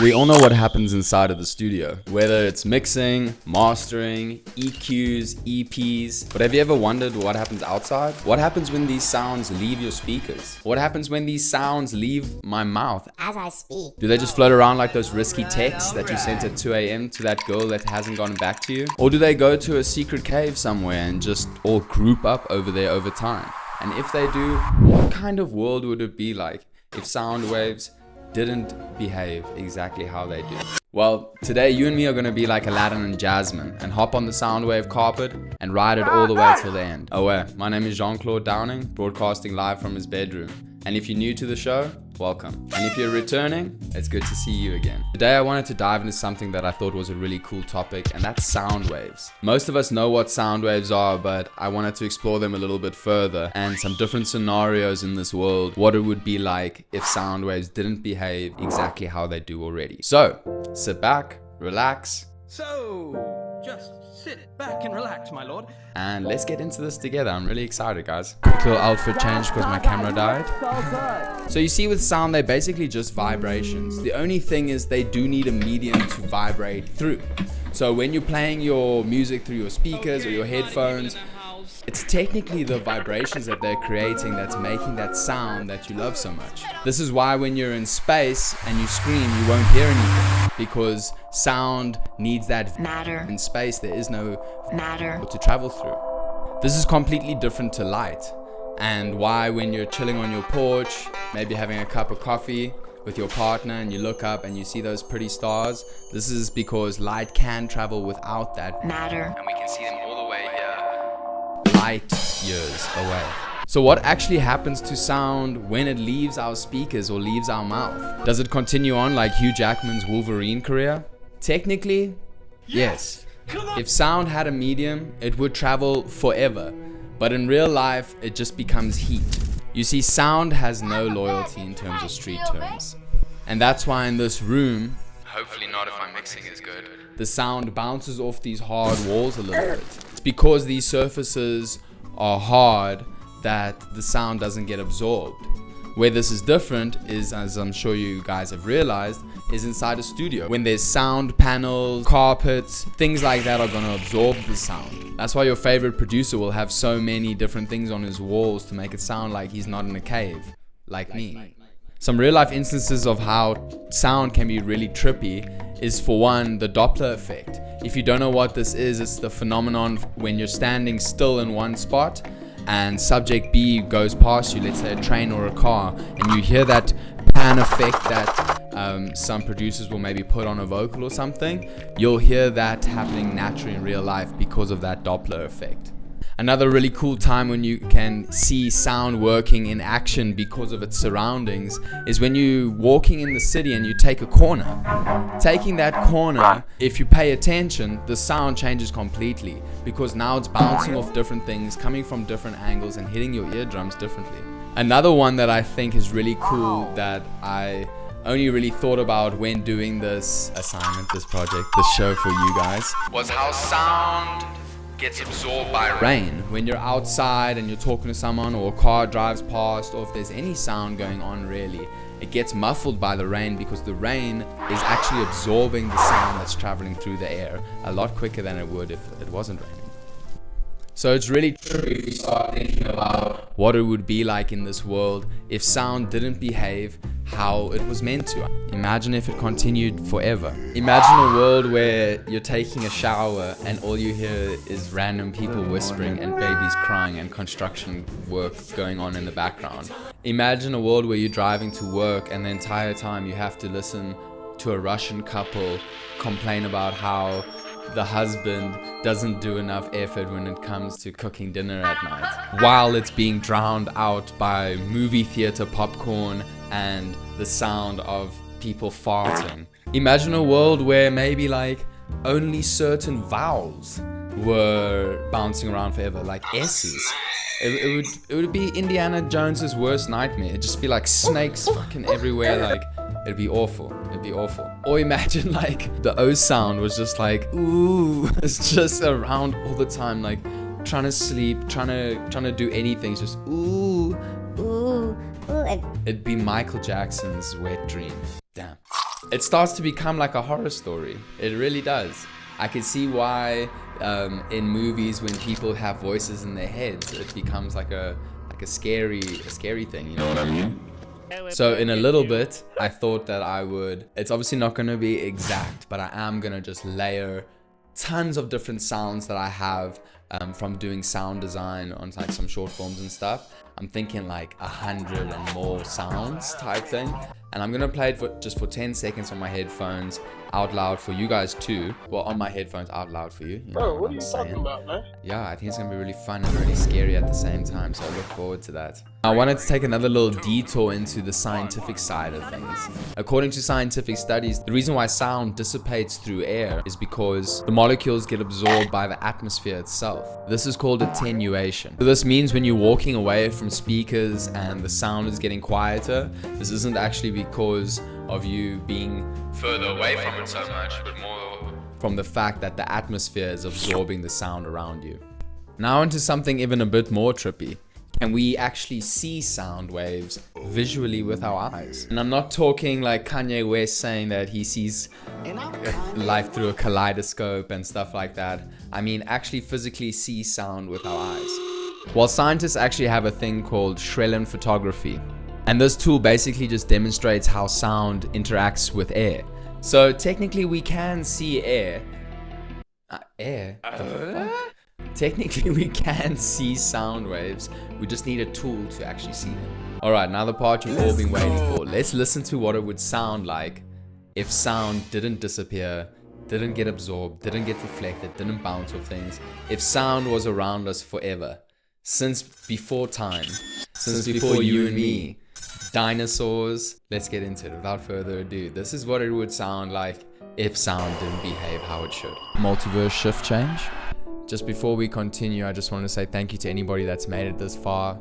We all know what happens inside of the studio, whether it's mixing, mastering, EQs, EPs. But have you ever wondered what happens outside? What happens when these sounds leave your speakers? What happens when these sounds leave my mouth as I speak? Do they just float around like those risky texts that you sent at 2 a.m. to that girl that hasn't gotten back to you? Or do they go to a secret cave somewhere and just all group up over there over time? And if they do, what kind of world would it be like if Soundwaves didn't behave exactly how they do? Well, today you and me are going to be like Aladdin and Jasmine and hop on the Soundwave carpet and ride it all the way till the end. My name is Jean-Claude Downing, broadcasting live from his bedroom. And if you're new to the show, welcome. And if you're returning, it's good to see you again. Today I wanted to dive into something that I thought was a really cool topic, and that's sound waves. Most of us know what sound waves are, but I wanted to explore them a little bit further and some different scenarios in this world, what it would be like if sound waves didn't behave exactly how they do already. So, sit back, relax. Just sit back and relax, my lord. And let's get into this together. I'm really excited, guys. Quick little outfit change because my camera died. So you see with sound, they're basically just vibrations. The only thing is they do need a medium to vibrate through. So when you're playing your music through your speakers or your headphones, it's technically the vibrations that they're creating that's making that sound that you love so much. This is why when you're in space and you scream, you won't hear anything, because sound needs that matter. In space, there is no matter to travel through. This is completely different to light, and why when you're chilling on your porch, maybe having a cup of coffee with your partner and you look up and you see those pretty stars, this is because light can travel without that matter, and we can see them all the way here, light years away. So what actually happens to sound when it leaves our speakers or leaves our mouth? Does it continue on like Hugh Jackman's Wolverine career? Technically, yes. If sound had a medium, it would travel forever. But in real life, it just becomes heat. You see, sound has no loyalty in terms of street terms. And that's why in this room, hopefully not if my mixing is good, the sound bounces off these hard walls a little bit. It's because these surfaces are hard that the sound doesn't get absorbed. Where this is different is, as I'm sure you guys have realized, is inside a studio. When there's sound panels, carpets, things like that are going to absorb the sound. That's why your favorite producer will have so many different things on his walls to make it sound like he's not in a cave, like me. Some real life instances of how sound can be really trippy is, for one, the Doppler effect. If you don't know what this is, it's the phenomenon when you're standing still in one spot and subject B goes past you, let's say a train or a car, and you hear that pan effect that some producers will maybe put on a vocal or something, you'll hear that happening naturally in real life because of that Doppler effect. Another really cool time when you can see sound working in action because of its surroundings is when you're walking in the city and you take a corner. Taking that corner, if you pay attention, the sound changes completely because now it's bouncing off different things, coming from different angles and hitting your eardrums differently. Another one that I think is really cool that I only really thought about when doing this assignment, this project, this show for you guys, was how sound gets absorbed by rain. When you're outside and you're talking to someone or a car drives past, or if there's any sound going on really, it gets muffled by the rain because the rain is actually absorbing the sound that's traveling through the air a lot quicker than it would if it wasn't raining. So it's really true if you start thinking about what it would be like in this world if sound didn't behave how it was meant to. Imagine if it continued forever. Imagine a world where you're taking a shower and all you hear is random people whispering and babies crying and construction work going on in the background. Imagine a world where you're driving to work and the entire time you have to listen to a Russian couple complain about how the husband doesn't do enough effort when it comes to cooking dinner at night, while it's being drowned out by movie theater popcorn and the sound of people farting. Imagine a world where maybe like only certain vowels were bouncing around forever, like S's. It would be Indiana Jones's worst nightmare. It'd just be like snakes fucking everywhere, like it'd be awful. Or imagine like the O sound was just like, ooh, it's just around all the time, like trying to sleep, trying to do anything, it's just ooh, ooh, ooh. It'd be Michael Jackson's Wet Dream. Damn. it starts to become like a horror story. It really does. I can see why in movies when people have voices in their heads, it becomes like a scary thing, you know what I mean? So in a little bit, I thought that I would, it's obviously not going to be exact, but I am going to just layer tons of different sounds that I have from doing sound design on like some short films and stuff. I'm thinking like 100 and more sounds type thing. And I'm gonna play it just for 10 seconds on my headphones out loud for you guys too. Well, on my headphones out loud for you. Bro, what are you talking about, man? Yeah, I think it's gonna be really fun and really scary at the same time. So I look forward to that. I wanted to take another little detour into the scientific side of things. According to scientific studies, the reason why sound dissipates through air is because the molecules get absorbed by the atmosphere itself. This is called attenuation. So this means when you're walking away from speakers and the sound is getting quieter, this isn't actually because of you being further away from it so much, but more from the fact that the atmosphere is absorbing the sound around you. Now into something even a bit more trippy. Can we actually see sound waves visually with our eyes? And I'm not talking like Kanye West saying that he sees life through a kaleidoscope and stuff like that. I mean actually physically see sound with our eyes. Well, scientists actually have a thing called Schreller photography. And this tool basically just demonstrates how sound interacts with air. So technically we can see air. Air? The fuck? Technically we can see sound waves. We just need a tool to actually see them. Alright, now the part you've all been waiting for. Let's listen to what it would sound like if sound didn't disappear, didn't get absorbed, didn't get reflected, didn't bounce off things. If sound was around us forever. Since before time. Since before you and me. Dinosaurs. Let's get into it without further ado. This is what it would sound like if sound didn't behave how it should. Multiverse shift change. Just before we continue, I just want to say thank you to anybody that's made it this far.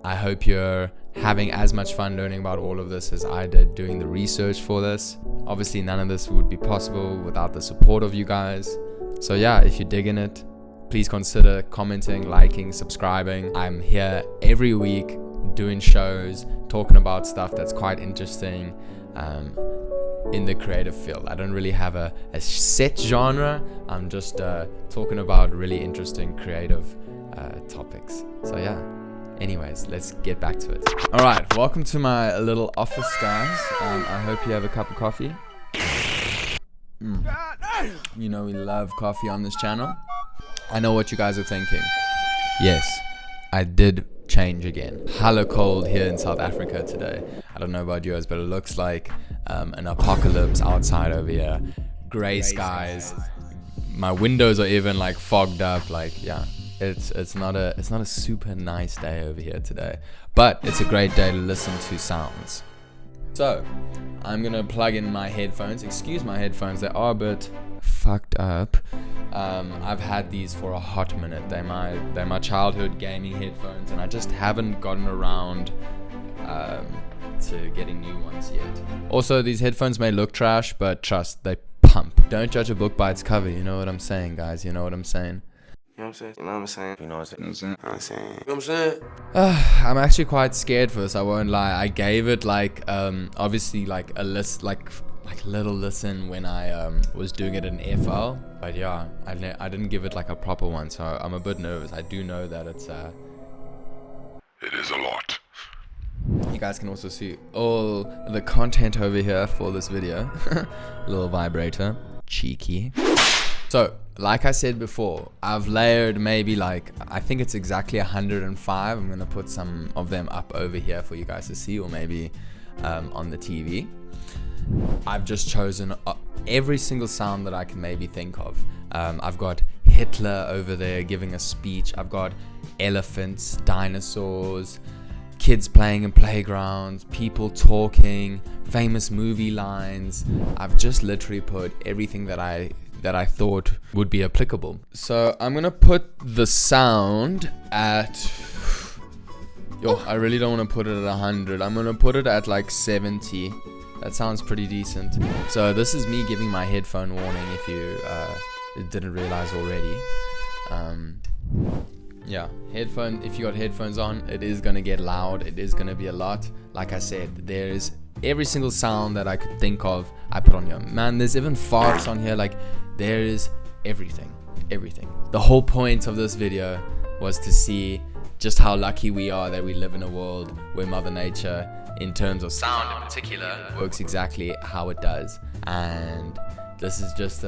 I hope you're having as much fun learning about all of this as I did doing the research for this. Obviously, none of this would be possible without the support of you guys. So yeah, if you're digging it, please consider commenting, liking, subscribing. I'm here every week doing shows, talking about stuff that's quite interesting in the creative field. I don't really have a set genre. I'm just talking about really interesting creative topics. So yeah, anyways, let's get back to it. All right, welcome to my little office, guys. I hope you have a cup of coffee. You know we love coffee on this channel. I know what you guys are thinking. Yes, I did change again. Hella cold here in South Africa today. I don't know about yours, but it looks like an apocalypse outside over here. Gray skies. My windows are even like fogged up. Like yeah, it's not a super nice day over here today, but it's a great day to listen to sounds. So I'm gonna plug in my headphones. Excuse my headphones, they are a bit fucked up. I've had these for a hot minute. They're my childhood gaming headphones, and I just haven't gotten around to getting new ones yet. Also, these headphones may look trash, but trust, they pump. Don't judge a book by its cover. You know what I'm saying, guys? You know what I'm saying? You know what I'm saying? You know what I'm saying? You know what I'm saying? You know what I'm saying? You know what I'm saying? I'm actually quite scared for this, I won't lie. I gave it like obviously like a list, like little listen when I was doing it in FL, but yeah, I didn't give it like a proper one, so I'm a bit nervous. I do know that it is a lot. You guys can also see all the content over here for this video. Little vibrator, cheeky. So like I said before, I've layered maybe like, I think it's exactly 105. I'm gonna put some of them up over here for you guys to see, or maybe on the TV. I've just chosen every single sound that I can maybe think of. I've got Hitler over there giving a speech. I've got elephants, dinosaurs, kids playing in playgrounds, people talking, famous movie lines. I've just literally put everything that I thought would be applicable. So I'm gonna put the sound at, I really don't want to put it at 100. I'm gonna put it at like 70. That sounds pretty decent. So this is me giving my headphone warning if you didn't realize already. Yeah, if you got headphones on, it is gonna get loud. It is gonna be a lot. Like I said, there is every single sound that I could think of, I put on here. Man, there's even farts on here. Like, there is everything. The whole point of this video was to see just how lucky we are that we live in a world where Mother Nature, in terms of sound in particular, works exactly how it does. And this is just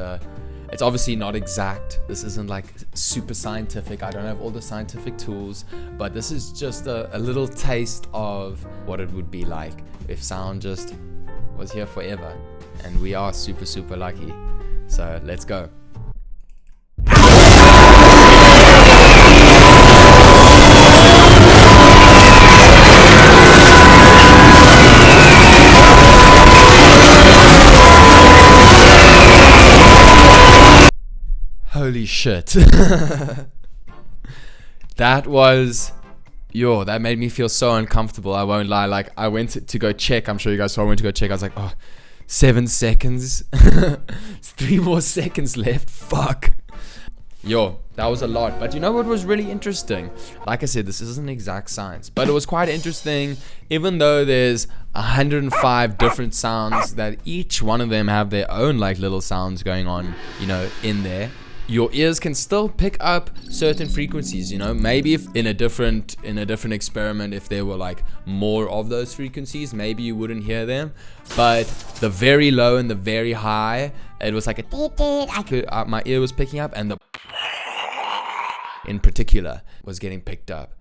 it's obviously not exact. This isn't like super scientific. I don't have all the scientific tools, but this is just a little taste of what it would be like if sound just was here forever. And we are super lucky. So let's go. Holy shit. That was, that made me feel so uncomfortable. I won't lie. Like, I went to go check. I'm sure you guys saw I went to go check. I was like, oh, 7 seconds. 3 more seconds left. Fuck. That was a lot. But you know what was really interesting? Like I said, this isn't exact science, but it was quite interesting. Even though there's 105 different sounds that each one of them have their own like little sounds going on, you know, in there, your ears can still pick up certain frequencies, you know. Maybe if in a different experiment, if there were like more of those frequencies, maybe you wouldn't hear them. But the very low and the very high, it was like my ear was picking up, and the in particular was getting picked up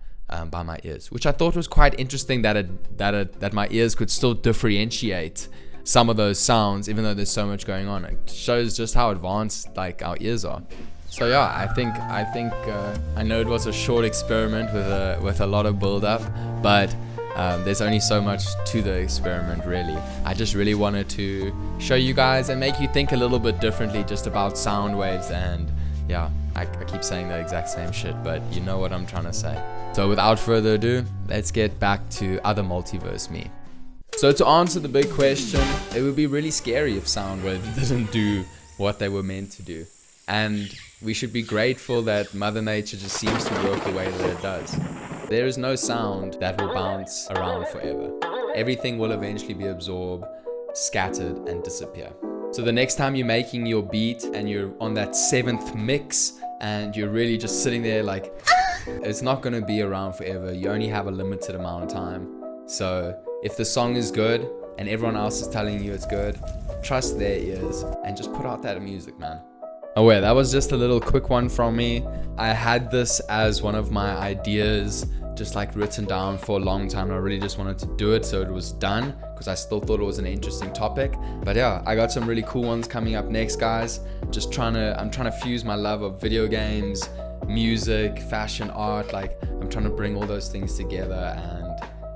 by my ears, which I thought was quite interesting that my ears could still differentiate some of those sounds, even though there's so much going on. It shows just how advanced like our ears are. So yeah, I think I know it was a short experiment with a lot of build up, but there's only so much to the experiment really. I just really wanted to show you guys and make you think a little bit differently just about sound waves. And yeah, I keep saying the exact same shit, but you know what I'm trying to say. So without further ado, let's get back to other multiverse me. So to answer the big question, it would be really scary if sound waves didn't do what they were meant to do. And we should be grateful that Mother Nature just seems to work the way that it does. There is no sound that will bounce around forever. Everything will eventually be absorbed, scattered, and disappear. So the next time you're making your beat and you're on that 7th mix and you're really just sitting there like, it's not going to be around forever. You only have a limited amount of time. So if the song is good and everyone else is telling you it's good, trust their ears and just put out that music, man. Oh wait, that was just a little quick one from me. I had this as one of my ideas, just like written down for a long time. I really just wanted to do it, so it was done because I still thought it was an interesting topic. But yeah, I got some really cool ones coming up next, guys. I'm trying to fuse my love of video games, music, fashion, art. Like, I'm trying to bring all those things together and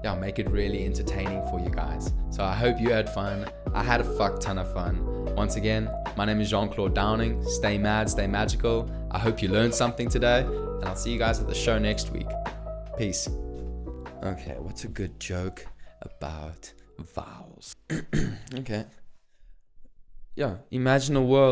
yeah, make it really entertaining for you guys. So I hope you had fun. I had a fuck ton of fun. Once again, my name is Jean-Claude Downing. Stay mad, stay magical. I hope you learned something today, and I'll see you guys at the show next week. Peace. Okay, what's a good joke about vowels? Okay. Yeah, imagine a world